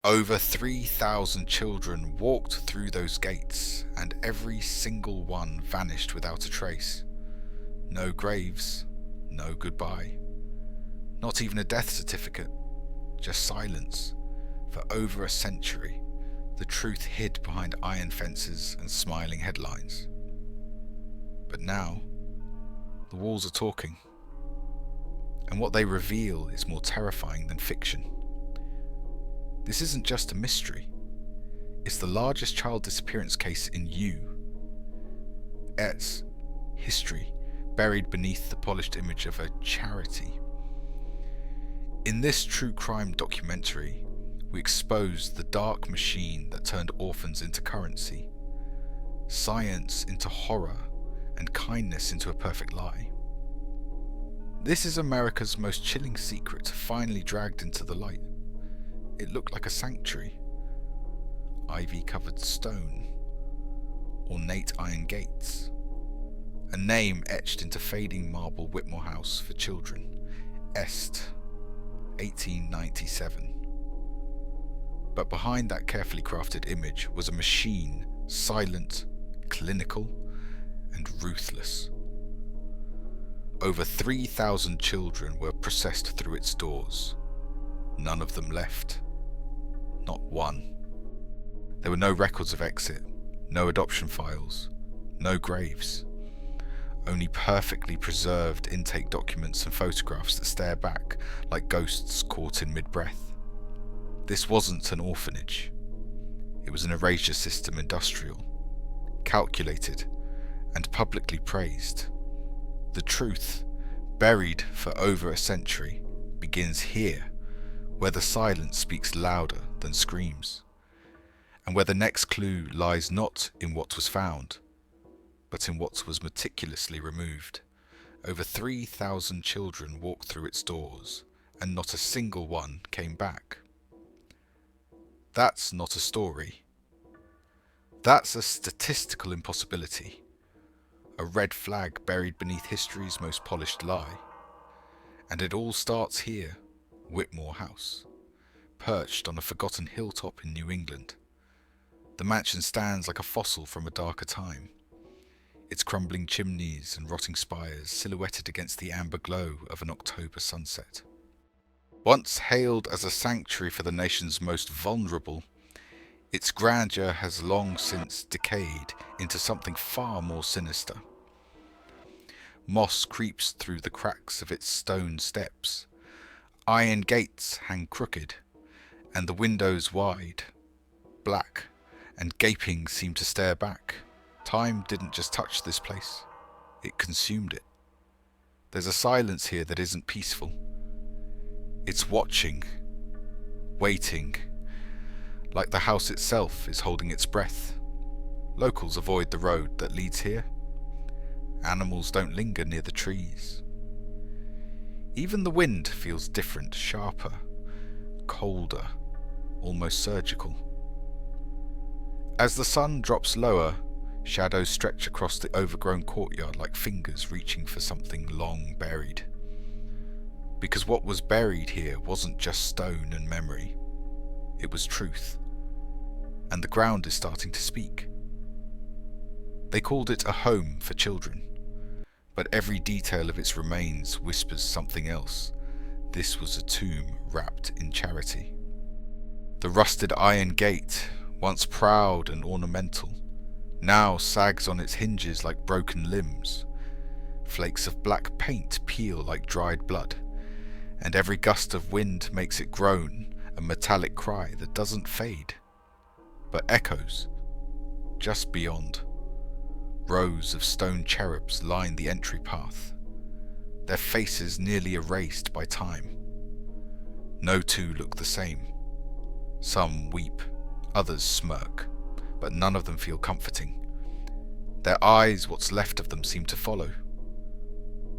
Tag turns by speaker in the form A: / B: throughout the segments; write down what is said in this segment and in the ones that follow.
A: Over 3,000 children walked through those gates, and every single one vanished without a trace. No graves, no goodbye. Not even a death certificate, just silence. For over a century, the truth hid behind iron fences and smiling headlines. But now, the walls are talking. And what they reveal is more terrifying than fiction. This isn't just a mystery. It's the largest child disappearance case in U.S. history, buried beneath the polished image of a charity. In this true crime documentary, we expose the dark machine that turned orphans into currency, science into horror, and kindness into a perfect lie. This is America's most chilling secret, finally dragged into the light. It looked like a sanctuary, ivy-covered stone, ornate iron gates, a name etched into fading marble Whitmore House for Children, Est, 1897. But behind that carefully crafted image was a machine, silent, clinical, and ruthless. Over 3,000 children were processed through its doors. None of them left. Not one. There were no records of exit, no adoption files, no graves. Only perfectly preserved intake documents and photographs that stare back like ghosts caught in mid-breath. This wasn't an orphanage. It was an erasure system industrial, calculated and publicly praised. The truth, buried for over a century, begins here, where the silence speaks louder than screams, and where the next clue lies not in what was found, but in what was meticulously removed. Over 3,000 children walked through its doors, and not a single one came back. That's not a story. That's a statistical impossibility, a red flag buried beneath history's most polished lie. And it all starts here, Whitmore House, perched on a forgotten hilltop in New England. The mansion stands like a fossil from a darker time, its crumbling chimneys and rotting spires silhouetted against the amber glow of an October sunset. Once hailed as a sanctuary for the nation's most vulnerable, its grandeur has long since decayed into something far more sinister. Moss creeps through the cracks of its stone steps. Iron gates hang crooked, and the windows wide, black, and gaping seem to stare back. Time didn't just touch this place, it consumed it. There's a silence here that isn't peaceful. It's watching, waiting, like the house itself is holding its breath. Locals avoid the road that leads here. Animals don't linger near the trees. Even the wind feels different, sharper, colder, almost surgical. As the sun drops lower, shadows stretch across the overgrown courtyard like fingers reaching for something long buried. Because what was buried here wasn't just stone and memory, it was truth. And the ground is starting to speak. They called it a home for children, but every detail of its remains whispers something else. This was a tomb wrapped in charity. The rusted iron gate, once proud and ornamental, now sags on its hinges like broken limbs. Flakes of black paint peel like dried blood, and every gust of wind makes it groan, a metallic cry that doesn't fade, but echoes just beyond. Rows of stone cherubs line the entry path, their faces nearly erased by time. No two look the same. Some weep, others smirk, but none of them feel comforting. Their eyes, what's left of them, seem to follow.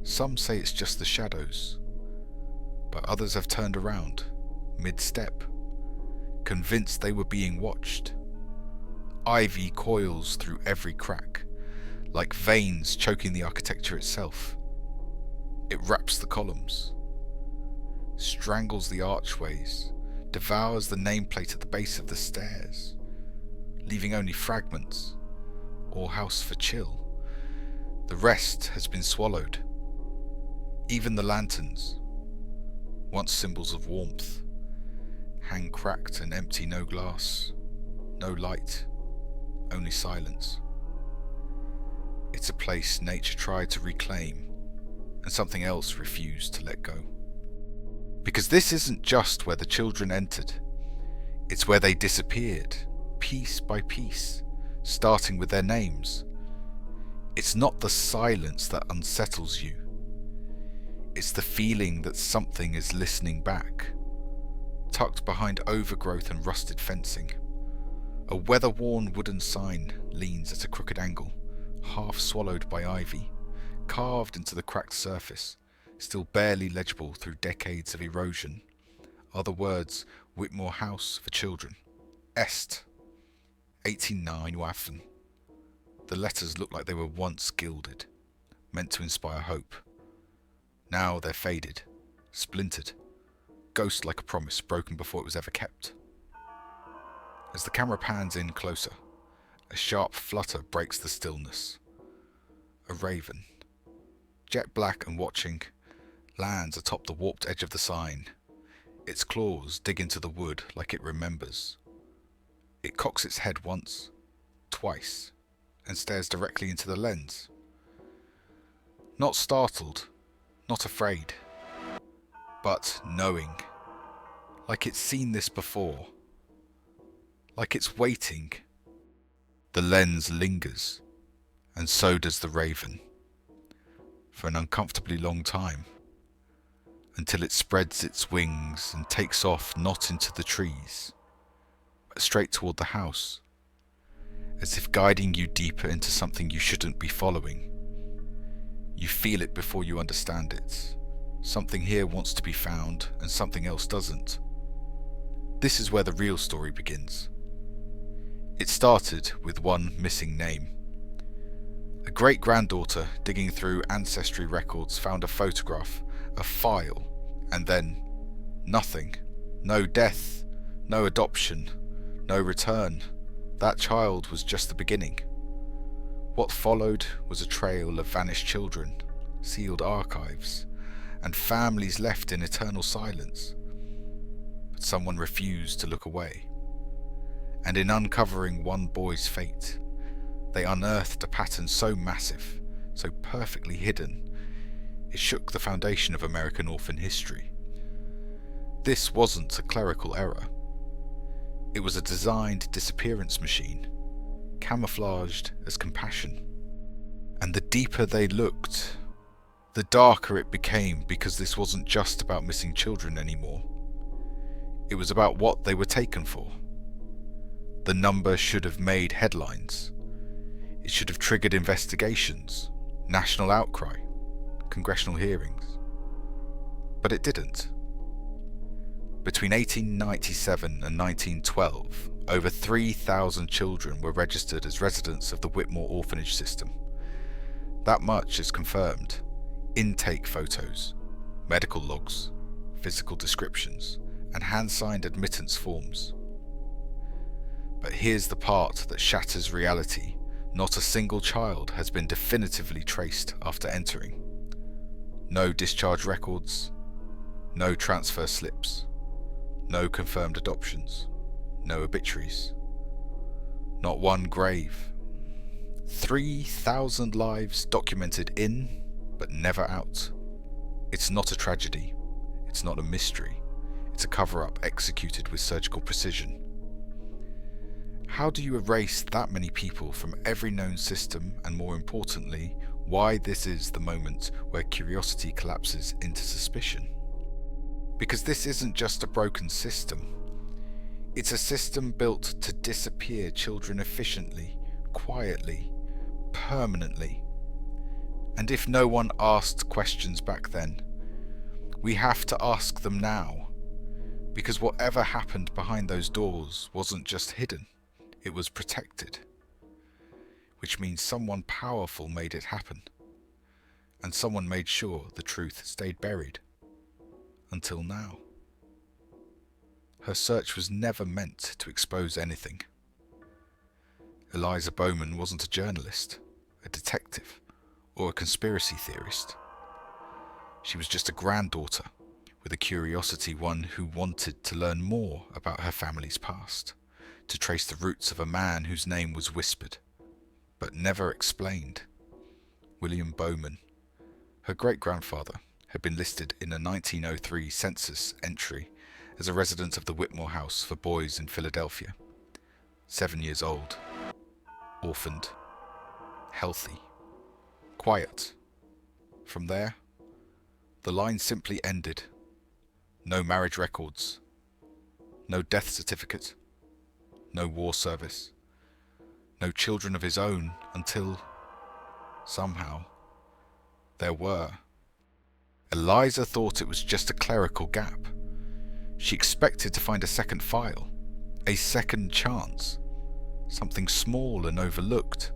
A: Some say it's just the shadows, but others have turned around, mid-step, convinced they were being watched. Ivy coils through every crack, like veins choking the architecture itself. It wraps the columns, strangles the archways, devours the nameplate at the base of the stairs, leaving only fragments, or House for Chill. The rest has been swallowed. Even the lanterns, once symbols of warmth, hang cracked and empty, no glass, no light, only silence. It's a place nature tried to reclaim, and something else refused to let go. Because this isn't just where the children entered, it's where they disappeared, piece by piece, starting with their names. It's not the silence that unsettles you. It's the feeling that something is listening back. Tucked behind overgrowth and rusted fencing, a weather-worn wooden sign leans at a crooked angle, half swallowed by ivy, carved into the cracked surface, still barely legible through decades of erosion, are the words Whitmore House for Children. Est. 89 Waffen. The letters look like they were once gilded, meant to inspire hope. Now they're faded, splintered, ghost like a promise broken before it was ever kept. As the camera pans in closer, a sharp flutter breaks the stillness. A raven, jet black and watching, lands atop the warped edge of the sign. Its claws dig into the wood like it remembers. It cocks its head once, twice, and stares directly into the lens. Not startled, not afraid, but knowing. Like it's seen this before. Like it's waiting. The lens lingers, and so does the raven. For an uncomfortably long time. Until it spreads its wings and takes off not into the trees, but straight toward the house, as if guiding you deeper into something you shouldn't be following. You feel it before you understand it. Something here wants to be found, and something else doesn't. This is where the real story begins. It started with one missing name. A great-granddaughter digging through ancestry records found a photograph, a file, and then nothing. No death, no adoption, no return. That child was just the beginning. What followed was a trail of vanished children, sealed archives, and families left in eternal silence. But someone refused to look away. And in uncovering one boy's fate, they unearthed a pattern so massive, so perfectly hidden, it shook the foundation of American orphan history. This wasn't a clerical error. It was a designed disappearance machine, camouflaged as compassion. And the deeper they looked, the darker it became, because this wasn't just about missing children anymore. It was about what they were taken for. The number should have made headlines. It should have triggered investigations, national outcry, congressional hearings. But it didn't. Between 1897 and 1912, over 3,000 children were registered as residents of the Whitmore orphanage system. That much is confirmed. Intake photos, medical logs, physical descriptions, and hand-signed admittance forms. But here's the part that shatters reality. Not a single child has been definitively traced after entering. No discharge records, no transfer slips, no confirmed adoptions, no obituaries. Not one grave. 3,000 lives documented in, but never out. It's not a tragedy. It's not a mystery. It's a cover-up executed with surgical precision. How do you erase that many people from every known system, and more importantly, why this is the moment where curiosity collapses into suspicion? Because this isn't just a broken system. It's a system built to disappear children efficiently, quietly, permanently. And if no one asked questions back then, we have to ask them now. Because whatever happened behind those doors wasn't just hidden. It was protected, which means someone powerful made it happen, and someone made sure the truth stayed buried, until now. Her search was never meant to expose anything. Eliza Bowman wasn't a journalist, a detective, or a conspiracy theorist. She was just a granddaughter with a curiosity, one who wanted to learn more about her family's past, to trace the roots of a man whose name was whispered, but never explained. William Bowman. Her great-grandfather had been listed in a 1903 census entry as a resident of the Whitmore House for Boys in Philadelphia. 7 years old, orphaned, healthy, quiet. From there, the line simply ended. No marriage records, no death certificate, no war service, no children of his own until, somehow, there were. Eliza thought it was just a clerical gap. She expected to find a second file, a second chance, something small and overlooked.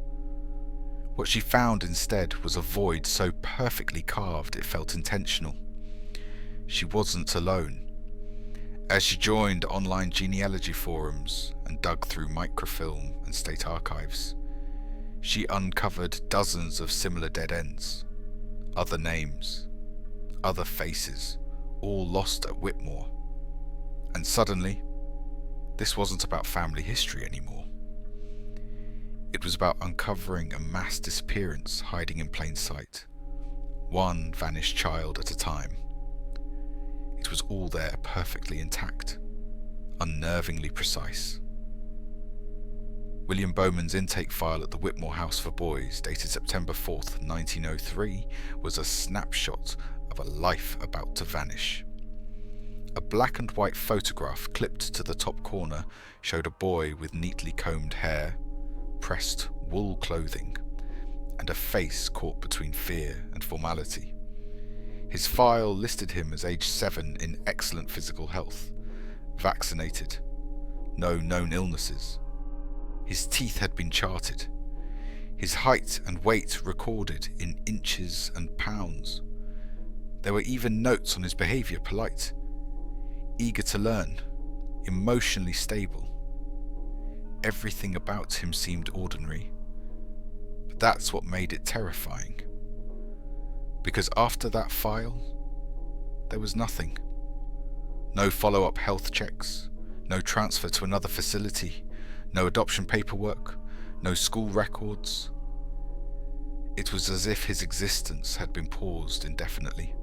A: What she found instead was a void so perfectly carved it felt intentional. She wasn't alone. As she joined online genealogy forums and dug through microfilm and state archives, she uncovered dozens of similar dead ends, other names, other faces, all lost at Whitmore. And suddenly, this wasn't about family history anymore. It was about uncovering a mass disappearance hiding in plain sight, one vanished child at a time. It was all there, perfectly intact, unnervingly precise. William Bowman's intake file at the Whitmore House for Boys, dated September 4th, 1903, was a snapshot of a life about to vanish. A black and white photograph clipped to the top corner showed a boy with neatly combed hair, pressed wool clothing, and a face caught between fear and formality. His file listed him as age 7 in excellent physical health, vaccinated, no known illnesses. His teeth had been charted, his height and weight recorded in inches and pounds. There were even notes on his behaviour: polite, eager to learn, emotionally stable. Everything about him seemed ordinary, but that's what made it terrifying. Because after that file, there was nothing. No follow-up health checks, no transfer to another facility, no adoption paperwork, no school records. It was as if his existence had been paused indefinitely,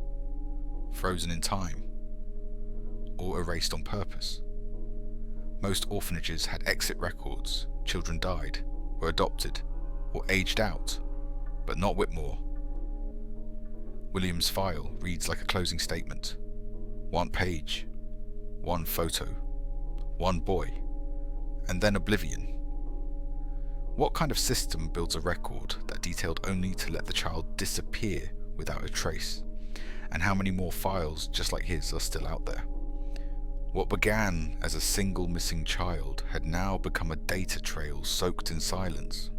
A: frozen in time, or erased on purpose. Most orphanages had exit records. Children died, were adopted, or aged out, but not Whitmore. William's file reads like a closing statement. One page, one photo, one boy, and then oblivion. What kind of system builds a record that detailed only to let the child disappear without a trace? And how many more files just like his are still out there? What began as a single missing child had now become a data trail soaked in silence.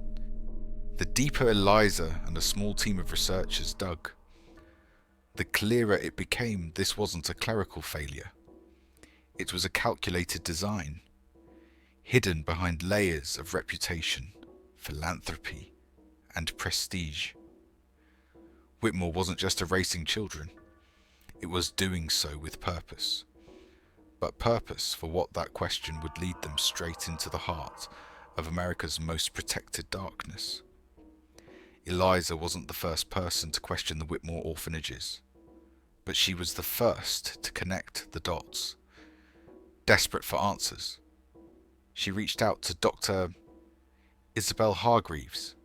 A: The deeper Eliza and a small team of researchers dug, the clearer it became this wasn't a clerical failure. It was a calculated design, hidden behind layers of reputation, philanthropy, and prestige. Whitmore wasn't just erasing children, it was doing so with purpose. But purpose for what? That question would lead them straight into the heart of America's most protected darkness. Eliza wasn't the first person to question the Whitmore orphanages, but she was the first to connect the dots. Desperate for answers, she reached out to Dr. Isabel Hargreaves,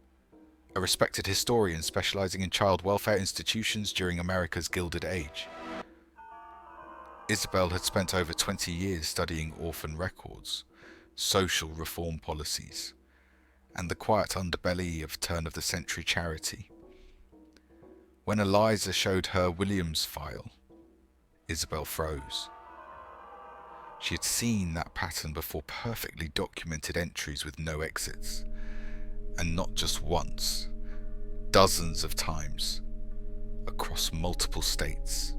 A: a respected historian specializing in child welfare institutions during America's Gilded Age. Isabel had spent over 20 years studying orphan records, social reform policies, and the quiet underbelly of turn-of-the-century charity. When Eliza showed her William's file, Isabel froze. She had seen that pattern before: perfectly documented entries with no exits, and not just once, dozens of times, across multiple states,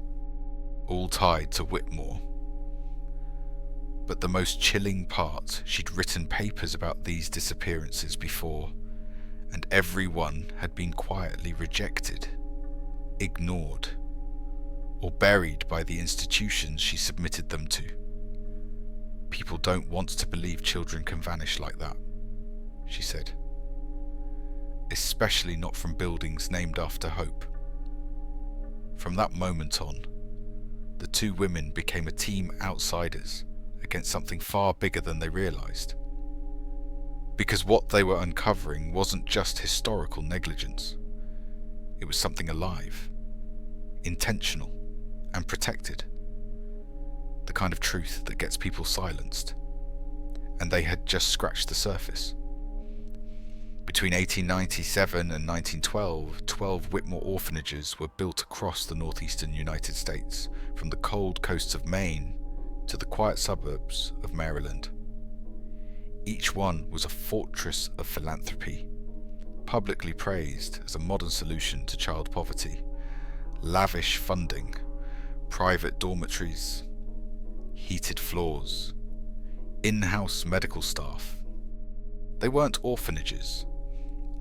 A: all tied to Whitmore. But the most chilling part, she'd written papers about these disappearances before, and every one had been quietly rejected, ignored, or buried by the institutions she submitted them to. People don't want to believe children can vanish like that, she said. Especially not from buildings named after hope. From that moment on, the two women became a team outsiders against something far bigger than they realised. Because what they were uncovering wasn't just historical negligence. It was something alive, intentional, and protected. The kind of truth that gets people silenced. And they had just scratched the surface. Between 1897 and 1912, 12 Whitmore orphanages were built across the northeastern United States, from the cold coasts of Maine to the quiet suburbs of Maryland. Each one was a fortress of philanthropy, publicly praised as a modern solution to child poverty, lavish funding, private dormitories, heated floors, in-house medical staff. They weren't orphanages.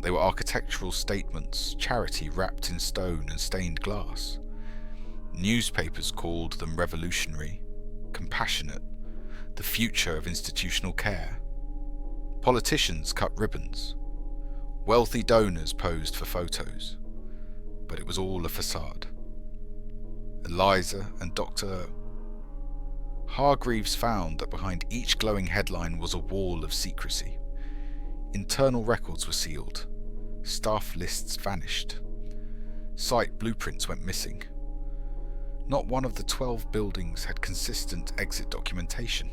A: They were architectural statements, charity wrapped in stone and stained glass. Newspapers called them revolutionary, compassionate, the future of institutional care. Politicians cut ribbons. Wealthy donors posed for photos. But it was all a facade. Eliza and Dr. Hargreaves found that behind each glowing headline was a wall of secrecy. Internal records were sealed. Staff lists vanished. Site blueprints went missing. Not one of the 12 buildings had consistent exit documentation.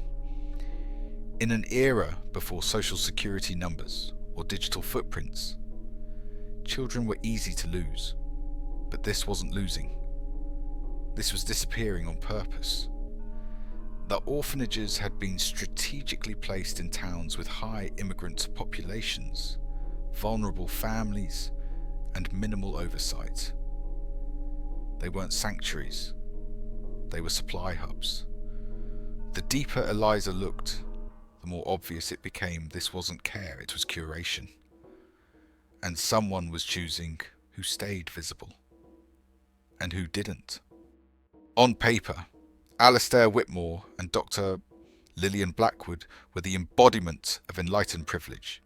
A: In an era before social security numbers or digital footprints, children were easy to lose, but this wasn't losing. This was disappearing on purpose. The orphanages had been strategically placed in towns with high immigrant populations, vulnerable families, and minimal oversight. They weren't sanctuaries. They were supply hubs. The deeper Eliza looked, the more obvious it became this wasn't care, it was curation. And someone was choosing who stayed visible and who didn't. On paper, Alastair Whitmore and Dr. Lillian Blackwood were the embodiment of enlightened privilege.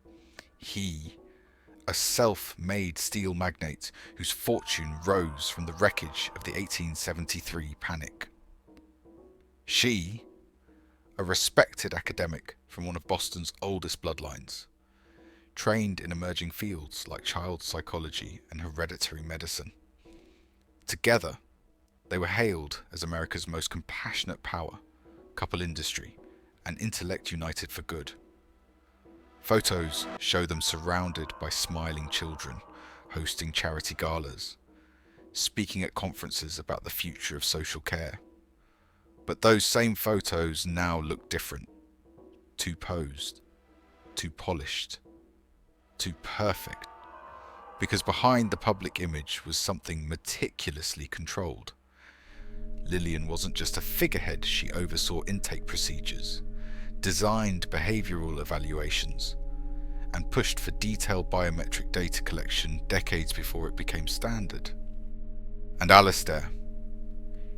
A: He, a self-made steel magnate whose fortune rose from the wreckage of the 1873 panic. She, a respected academic from one of Boston's oldest bloodlines, trained in emerging fields like child psychology and hereditary medicine. Together, they were hailed as America's most compassionate power, couple industry, and intellect united for good. Photos show them surrounded by smiling children, hosting charity galas, speaking at conferences about the future of social care. But those same photos now look different. Too posed, too polished, too perfect. Because behind the public image was something meticulously controlled. Lillian wasn't just a figurehead, she oversaw intake procedures, designed behavioural evaluations, and pushed for detailed biometric data collection decades before it became standard. And Alastair,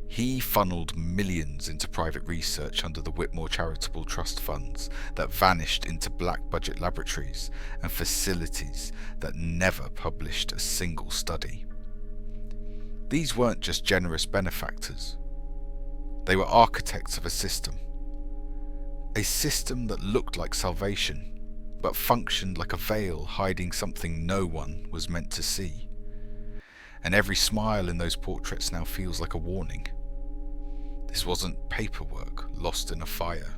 A: he funneled millions into private research under the Whitmore Charitable Trust funds that vanished into black budget laboratories and facilities that never published a single study. These weren't just generous benefactors. They were architects of a system that looked like salvation, but functioned like a veil hiding something no one was meant to see. And every smile in those portraits now feels like a warning. This wasn't paperwork lost in a fire.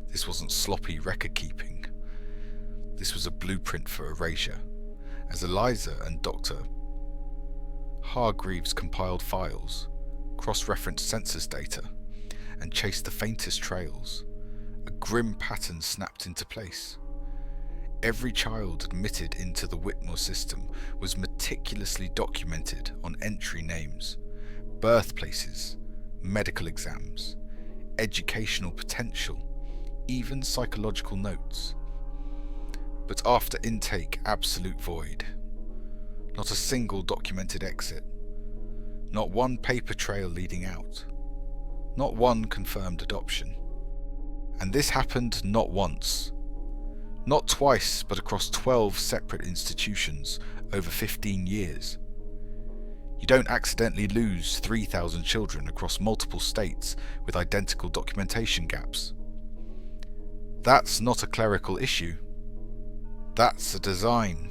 A: This wasn't sloppy record keeping. This was a blueprint for erasure, as Eliza and Dr. Hargreaves compiled files, cross-referenced census data, and chased the faintest trails. A grim pattern snapped into place. Every child admitted into the Whitmore system was meticulously documented on entry names, birthplaces, medical exams, educational potential, even psychological notes. But after intake, absolute void. Not a single documented exit. Not one paper trail leading out. Not one confirmed adoption. And this happened not once. Not twice, but across 12 separate institutions over 15 years. You don't accidentally lose 3,000 children across multiple states with identical documentation gaps. That's not a clerical issue. That's a design.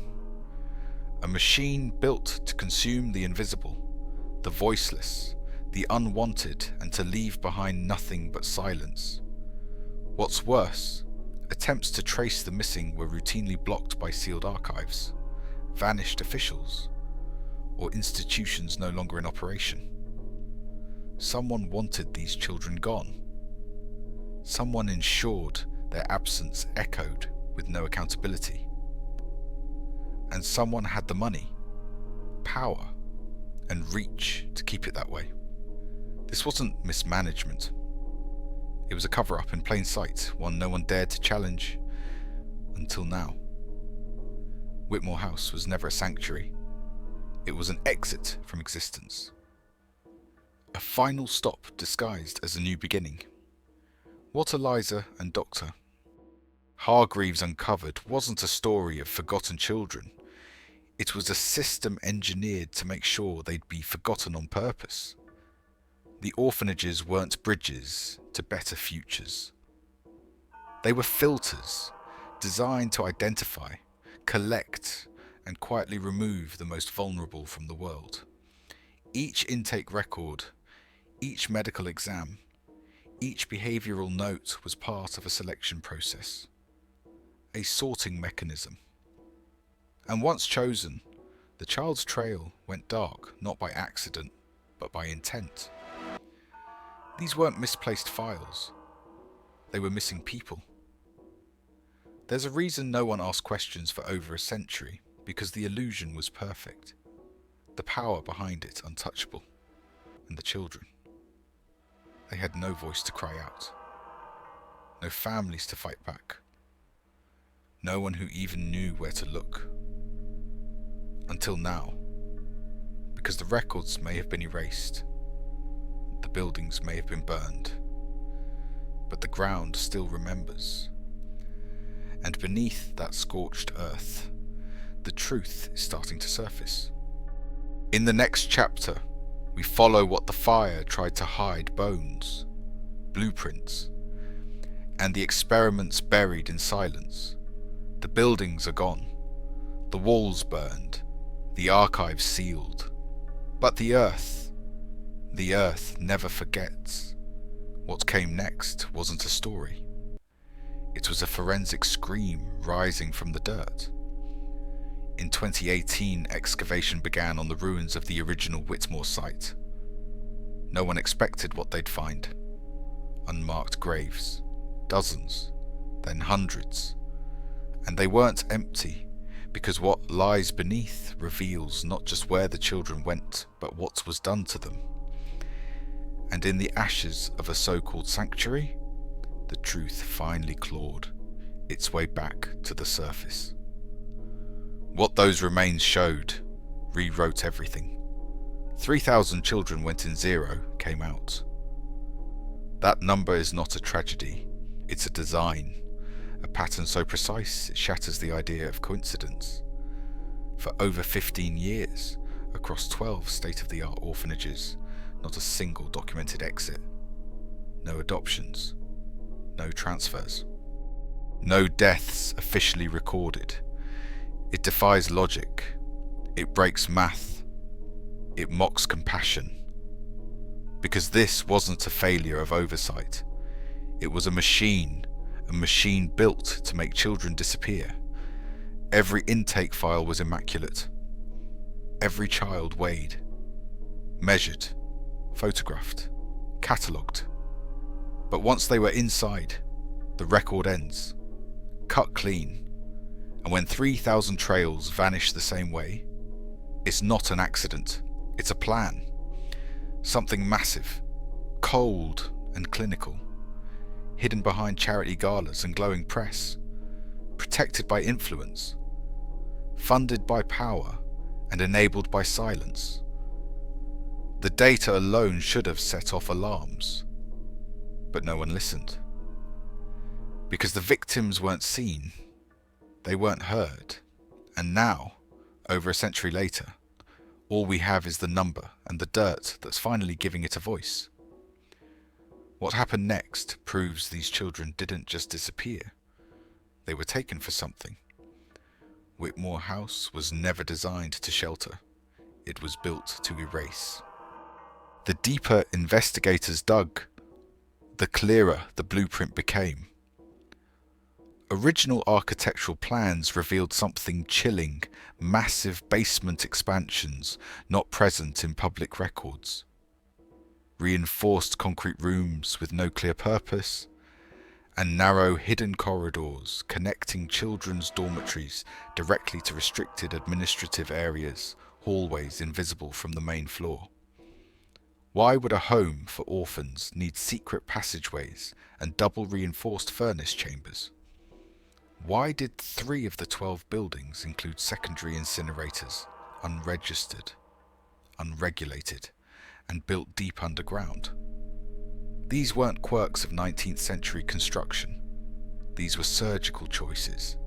A: A machine built to consume the invisible, the voiceless, the unwanted, and to leave behind nothing but silence. What's worse, attempts to trace the missing were routinely blocked by sealed archives, vanished officials, or institutions no longer in operation. Someone wanted these children gone. Someone ensured their absence echoed with no accountability. And someone had the money, power, and reach to keep it that way. This wasn't mismanagement. It was a cover-up in plain sight, one no one dared to challenge until now. Whitmore House was never a sanctuary. It was an exit from existence. A final stop disguised as a new beginning. What Eliza and Dr. Hargreaves uncovered wasn't a story of forgotten children. It was a system engineered to make sure they'd be forgotten on purpose. The orphanages weren't bridges to better futures. They were filters designed to identify, collect, and quietly remove the most vulnerable from the world. Each intake record, each medical exam, each behavioural note was part of a selection process, a sorting mechanism. And once chosen, the child's trail went dark not by accident, but by intent. These weren't misplaced files. They were missing people. There's a reason no one asked questions for over a century, because the illusion was perfect. The power behind it untouchable. And the children. They had no voice to cry out. No families to fight back. No one who even knew where to look. Until now. Because the records may have been erased. The buildings may have been burned, but the ground still remembers. And beneath that scorched earth, the truth is starting to surface. In the next chapter, we follow what the fire tried to hide: bones, blueprints, and the experiments buried in silence. The buildings are gone, the walls burned, the archives sealed. But the earth never forgets. What came next wasn't a story. It was a forensic scream rising from the dirt. In 2018, excavation began on the ruins of the original Whitmore site. No one expected what they'd find. Unmarked graves, dozens, then hundreds. And they weren't empty, because what lies beneath reveals not just where the children went, but what was done to them. And in the ashes of a so-called sanctuary, the truth finally clawed its way back to the surface. What those remains showed rewrote everything. 3,000 children went in, 0 came out. That number is not a tragedy, it's a design, a pattern so precise it shatters the idea of coincidence. For over 15 years, across 12 state-of-the-art orphanages, not a single documented exit. No adoptions. No transfers. No deaths officially recorded. It defies logic. It breaks math. It mocks compassion. Because this wasn't a failure of oversight. It was a machine built to make children disappear. Every intake file was immaculate. Every child weighed, measured, photographed, catalogued. But once they were inside, the record ends, cut clean. And when 3,000 trails vanish the same way, it's not an accident, it's a plan. Something massive, cold and clinical. hidden behind charity galas and glowing press, protected by influence, funded by power and enabled by silence. The data alone should have set off alarms, but no one listened. Because the victims weren't seen, they weren't heard, and now, over a century later, all we have is the number and the dirt that's finally giving it a voice. What happened next proves these children didn't just disappear. They were taken for something. Whitmore House was never designed to shelter. It was built to erase. The deeper investigators dug, the clearer the blueprint became. Original architectural plans revealed something chilling, massive basement expansions not present in public records. Reinforced concrete rooms with no clear purpose, and narrow hidden corridors connecting children's dormitories directly to restricted administrative areas, hallways invisible from the main floor. Why would a home for orphans need secret passageways and double reinforced furnace chambers? Why did 3 of the 12 buildings include secondary incinerators, unregistered, unregulated, and built deep underground? These weren't quirks of 19th century construction. These were surgical choices,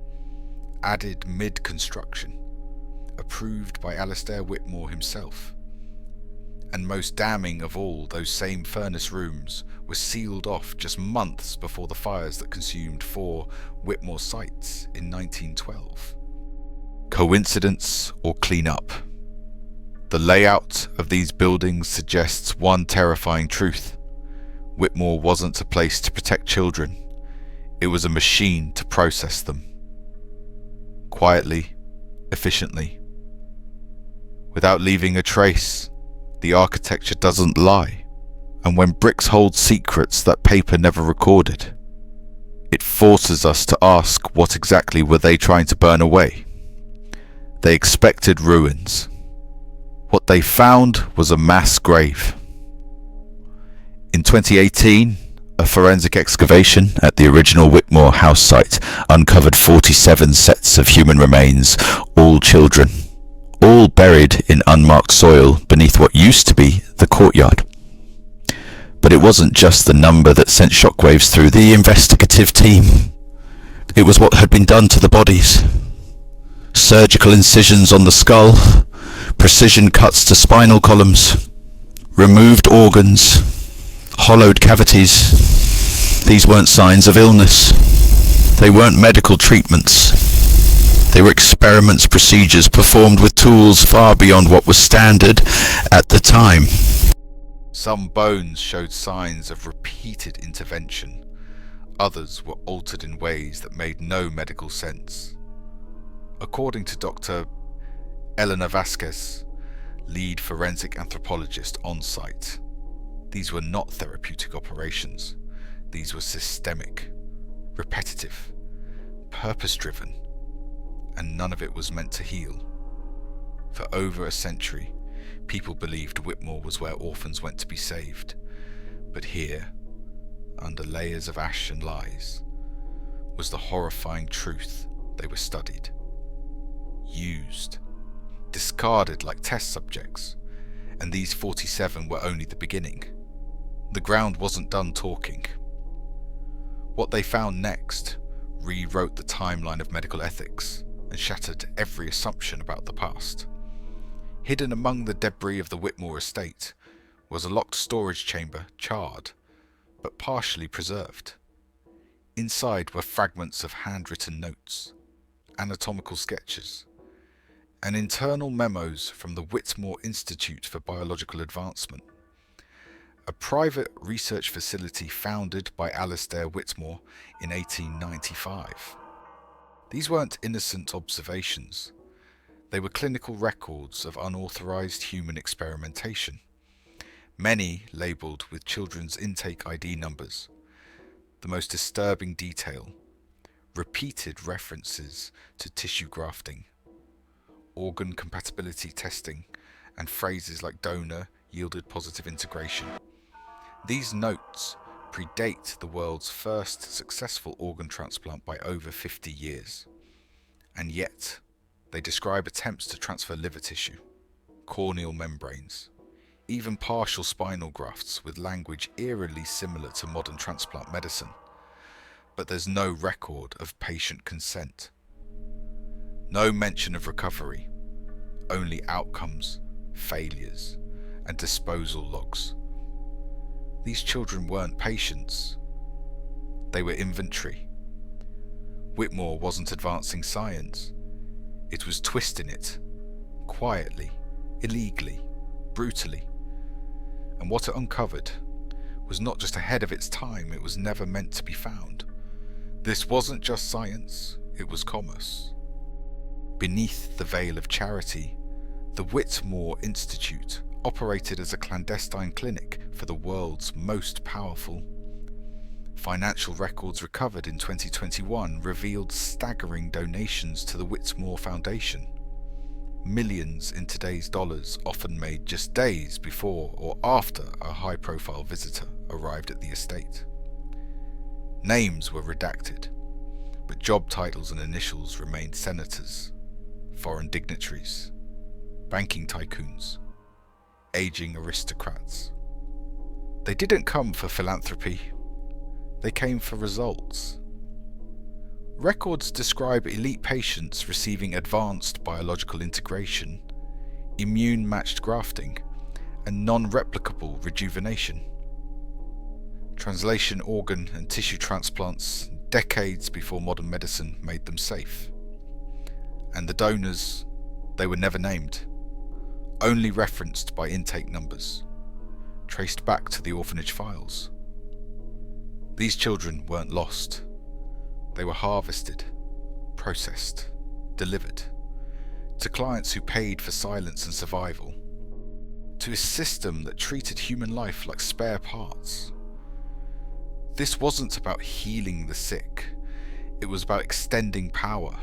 A: added mid-construction, approved by Alastair Whitmore himself. And most damning of all, those same furnace rooms were sealed off just months before the fires that consumed 4 Whitmore sites in 1912. Coincidence or clean-up? The layout of these buildings suggests one terrifying truth. Whitmore wasn't a place to protect children. It was a machine to process them. Quietly, efficiently. Without leaving a trace. The architecture doesn't lie, and when bricks hold secrets that paper never recorded, it forces us to ask what exactly were they trying to burn away. They expected ruins. What they found was a mass grave. In 2018, a forensic excavation at the original Whitmore house site uncovered 47 sets of human remains, all children. All buried in unmarked soil beneath what used to be the courtyard. But it wasn't just the number that sent shockwaves through the investigative team. It was what had been done to the bodies. Surgical incisions on the skull, precision cuts to spinal columns, removed organs, hollowed cavities. These weren't signs of illness. They weren't medical treatments. They were experiments, procedures performed with tools far beyond what was standard at the time. Some bones showed signs of repeated intervention. Others were altered in ways that made no medical sense. According to Dr. Elena Vasquez, lead forensic anthropologist on site, these were not therapeutic operations. These were systemic, repetitive, purpose-driven, and none of it was meant to heal. For over a century, people believed Whitmore was where orphans went to be saved. But here, under layers of ash and lies, was the horrifying truth they were studied, used, discarded like test subjects, and these 47 were only the beginning. The ground wasn't done talking. What they found next rewrote the timeline of medical ethics and shattered every assumption about the past. Hidden among the debris of the Whitmore estate was a locked storage chamber, charred, but partially preserved. Inside were fragments of handwritten notes, anatomical sketches, and internal memos from the Whitmore Institute for Biological Advancement, a private research facility founded by Alastair Whitmore in 1895. These weren't innocent observations. They were clinical records of unauthorized human experimentation, many labeled with children's intake ID numbers. The most disturbing detail, repeated references to tissue grafting, organ compatibility testing, and phrases like donor yielded positive integration. These notes predate the world's first successful organ transplant by over 50 years. And yet, they describe attempts to transfer liver tissue, corneal membranes, even partial spinal grafts with language eerily similar to modern transplant medicine. But there's no record of patient consent. No mention of recovery, only outcomes, failures, and disposal logs. These children weren't patients. They were inventory. Whitmore wasn't advancing science. It was twisting it, quietly, illegally, brutally. And what it uncovered was not just ahead of its time, it was never meant to be found. This wasn't just science, it was commerce. Beneath the veil of charity, the Whitmore Institute operated as a clandestine clinic for the world's most powerful. Financial records recovered in 2021 revealed staggering donations to the Whitmore Foundation. Millions in today's dollars, often made just days before or after a high-profile visitor arrived at the estate. Names were redacted, but job titles and initials remained senators, foreign dignitaries, banking tycoons, aging aristocrats. They didn't come for philanthropy, they came for results. Records describe elite patients receiving advanced biological integration, immune-matched grafting, and non-replicable rejuvenation. Translation organ and tissue transplants decades before modern medicine made them safe. And the donors, they were never named, only referenced by intake numbers, traced back to the orphanage files. These children weren't lost. They were harvested, processed, delivered, to clients who paid for silence and survival, to a system that treated human life like spare parts. This wasn't about healing the sick, it was about extending power.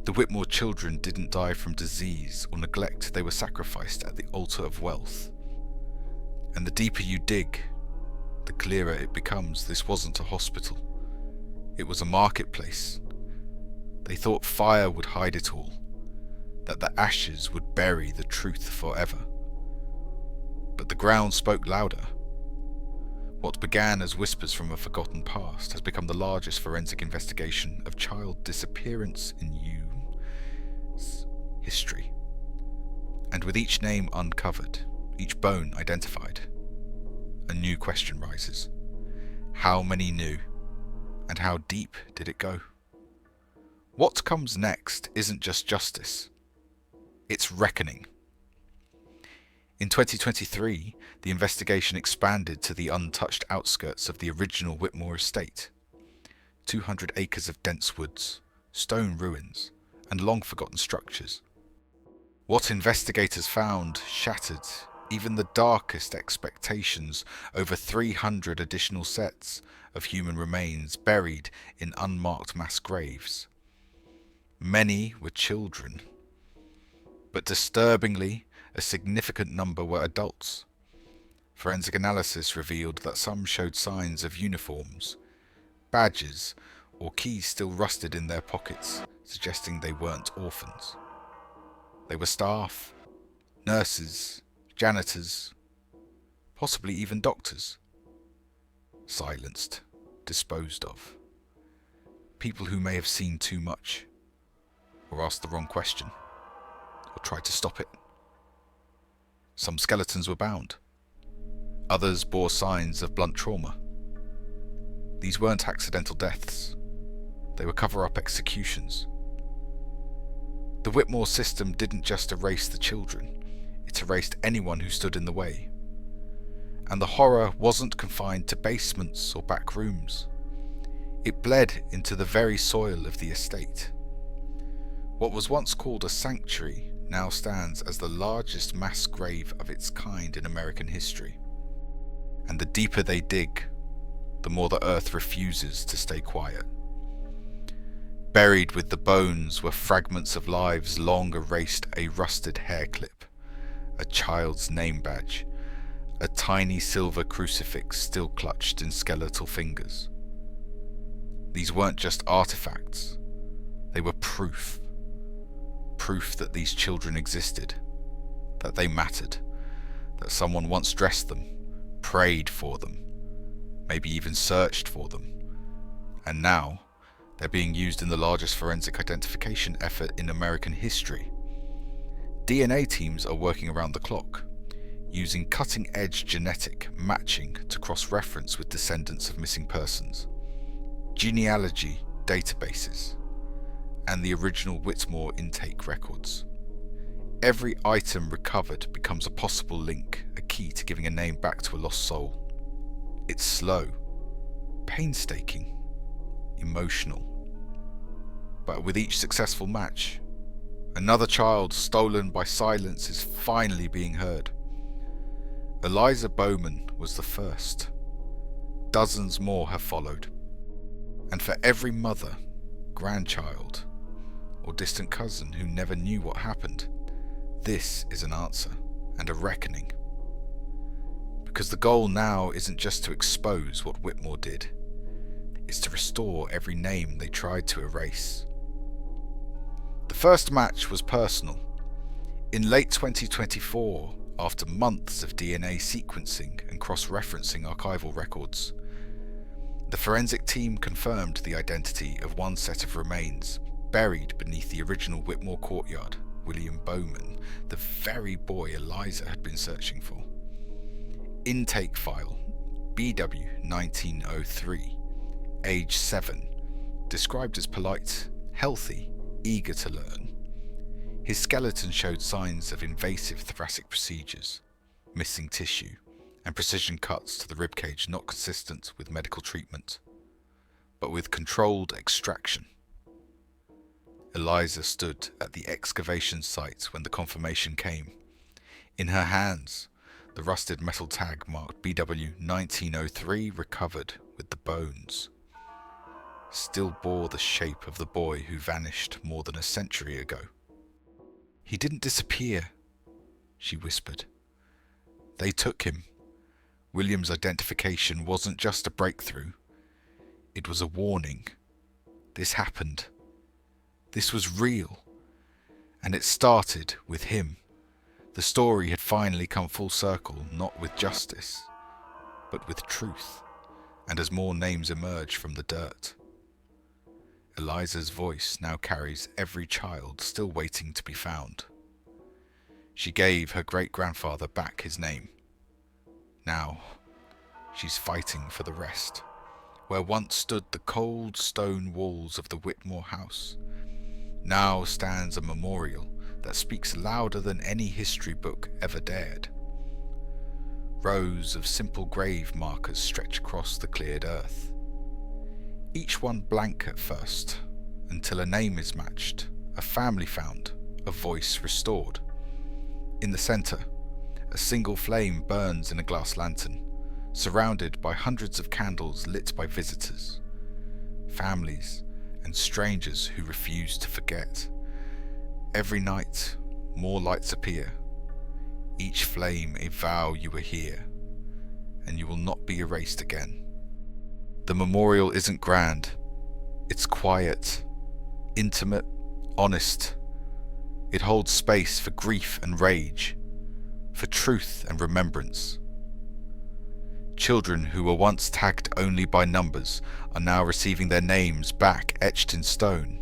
A: The Whitmore children didn't die from disease or neglect, they were sacrificed at the altar of wealth. And the deeper you dig, the clearer it becomes this wasn't a hospital. It was a marketplace. They thought fire would hide it all, that the ashes would bury the truth forever. But the ground spoke louder. What began as whispers from a forgotten past has become the largest forensic investigation of child disappearance in U.S. history. And with each name uncovered, each bone identified, a new question rises. How many knew? And how deep did it go? What comes next isn't just justice, it's reckoning. In 2023, the investigation expanded to the untouched outskirts of the original Whitmore estate. 200 acres of dense woods, stone ruins, and long-forgotten structures. What investigators found shattered even the darkest expectations. Over 300 additional sets of human remains buried in unmarked mass graves. Many were children, but disturbingly, a significant number were adults. Forensic analysis revealed that some showed signs of uniforms, badges, or keys still rusted in their pockets, suggesting they weren't orphans. They were staff, nurses, janitors, possibly even doctors. Silenced, disposed of. People who may have seen too much, or asked the wrong question, or tried to stop it. Some skeletons were bound. Others bore signs of blunt trauma. These weren't accidental deaths. They were cover-up executions. The Whitmore system didn't just erase the children, it erased anyone who stood in the way. And the horror wasn't confined to basements or back rooms. It bled into the very soil of the estate. What was once called a sanctuary now stands as the largest mass grave of its kind in American history. And the deeper they dig, the more the earth refuses to stay quiet. Buried with the bones were fragments of lives long erased, a rusted hair clip, a child's name badge, a tiny silver crucifix still clutched in skeletal fingers. These weren't just artifacts, they were proof. Proof that these children existed, that they mattered, that someone once dressed them, prayed for them, maybe even searched for them, and now they're being used in the largest forensic identification effort in American history. DNA teams are working around the clock, using cutting-edge genetic matching to cross-reference with descendants of missing persons, genealogy databases, and the original Whitmore intake records. Every item recovered becomes a possible link, a key to giving a name back to a lost soul. It's slow, painstaking, emotional. But with each successful match, another child stolen by silence is finally being heard. Eliza Bowman was the first. Dozens more have followed. And for every mother, grandchild, or distant cousin who never knew what happened, this is an answer and a reckoning. Because the goal now isn't just to expose what Whitmore did, it's to restore every name they tried to erase. The first match was personal. In late 2024, after months of DNA sequencing and cross-referencing archival records, the forensic team confirmed the identity of one set of remains buried beneath the original Whitmore courtyard, William Bowman, the very boy Eliza had been searching for. Intake file BW 1903, age 7, described as polite, healthy, eager to learn. His skeleton showed signs of invasive thoracic procedures, missing tissue, and precision cuts to the ribcage not consistent with medical treatment, but with controlled extraction. Eliza stood at the excavation site when the confirmation came. In her hands, the rusted metal tag marked BW 1903 recovered with the bones still bore the shape of the boy who vanished more than a century ago. "He didn't disappear," she whispered. "They took him." William's identification wasn't just a breakthrough. It was a warning. This happened. This was real. And it started with him. The story had finally come full circle, not with justice, but with truth, and as more names emerge from the dirt. Eliza's voice now carries every child still waiting to be found. She gave her great-grandfather back his name. Now, she's fighting for the rest. Where once stood the cold stone walls of the Whitmore house, now stands a memorial that speaks louder than any history book ever dared. Rows of simple grave markers stretch across the cleared earth. Each one blank at first, until a name is matched, a family found, a voice restored. In the center, a single flame burns in a glass lantern, surrounded by hundreds of candles lit by visitors, families, and strangers who refuse to forget. Every night, more lights appear, each flame a vow you were here, and you will not be erased again. The memorial isn't grand, it's quiet, intimate, honest. It holds space for grief and rage, for truth and remembrance. Children who were once tagged only by numbers are now receiving their names back etched in stone,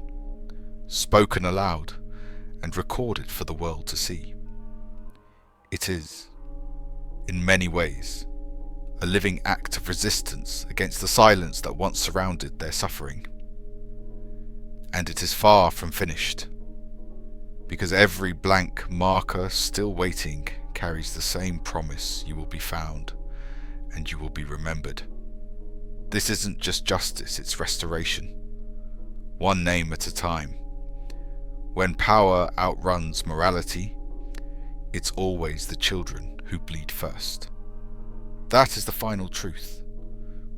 A: spoken aloud, and recorded for the world to see. It is, in many ways, a living act of resistance against the silence that once surrounded their suffering. And it is far from finished, because every blank marker still waiting carries the same promise: you will be found, and you will be remembered. This isn't just justice, it's restoration. One name at a time. When power outruns morality, it's always the children who bleed first. That is the final truth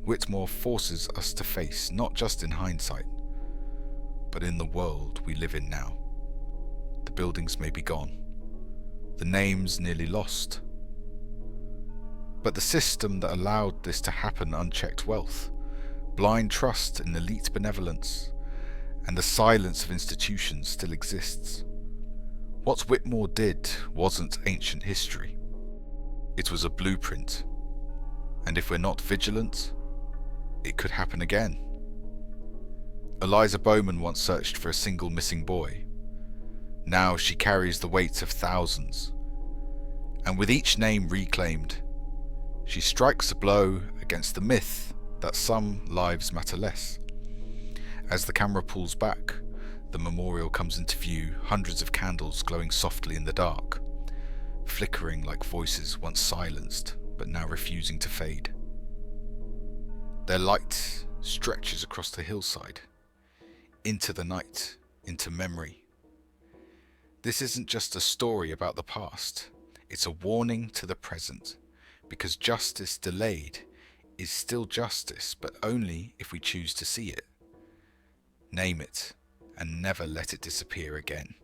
A: Whitmore forces us to face, not just in hindsight, but in the world we live in now. The buildings may be gone, the names nearly lost, But the system that allowed this to happen unchecked wealth, blind trust in elite benevolence, and the silence of institutions still exists. What Whitmore did wasn't ancient history. It was a blueprint. And if we're not vigilant, it could happen again. Eliza Bowman once searched for a single missing boy. Now she carries the weight of thousands. And with each name reclaimed, she strikes a blow against the myth that some lives matter less. As the camera pulls back, the memorial comes into view, hundreds of candles glowing softly in the dark, flickering like voices once silenced but now refusing to fade. Their light stretches across the hillside, into the night, into memory. This isn't just a story about the past, it's a warning to the present, because justice delayed is still justice, but only if we choose to see it, name it, and never let it disappear again.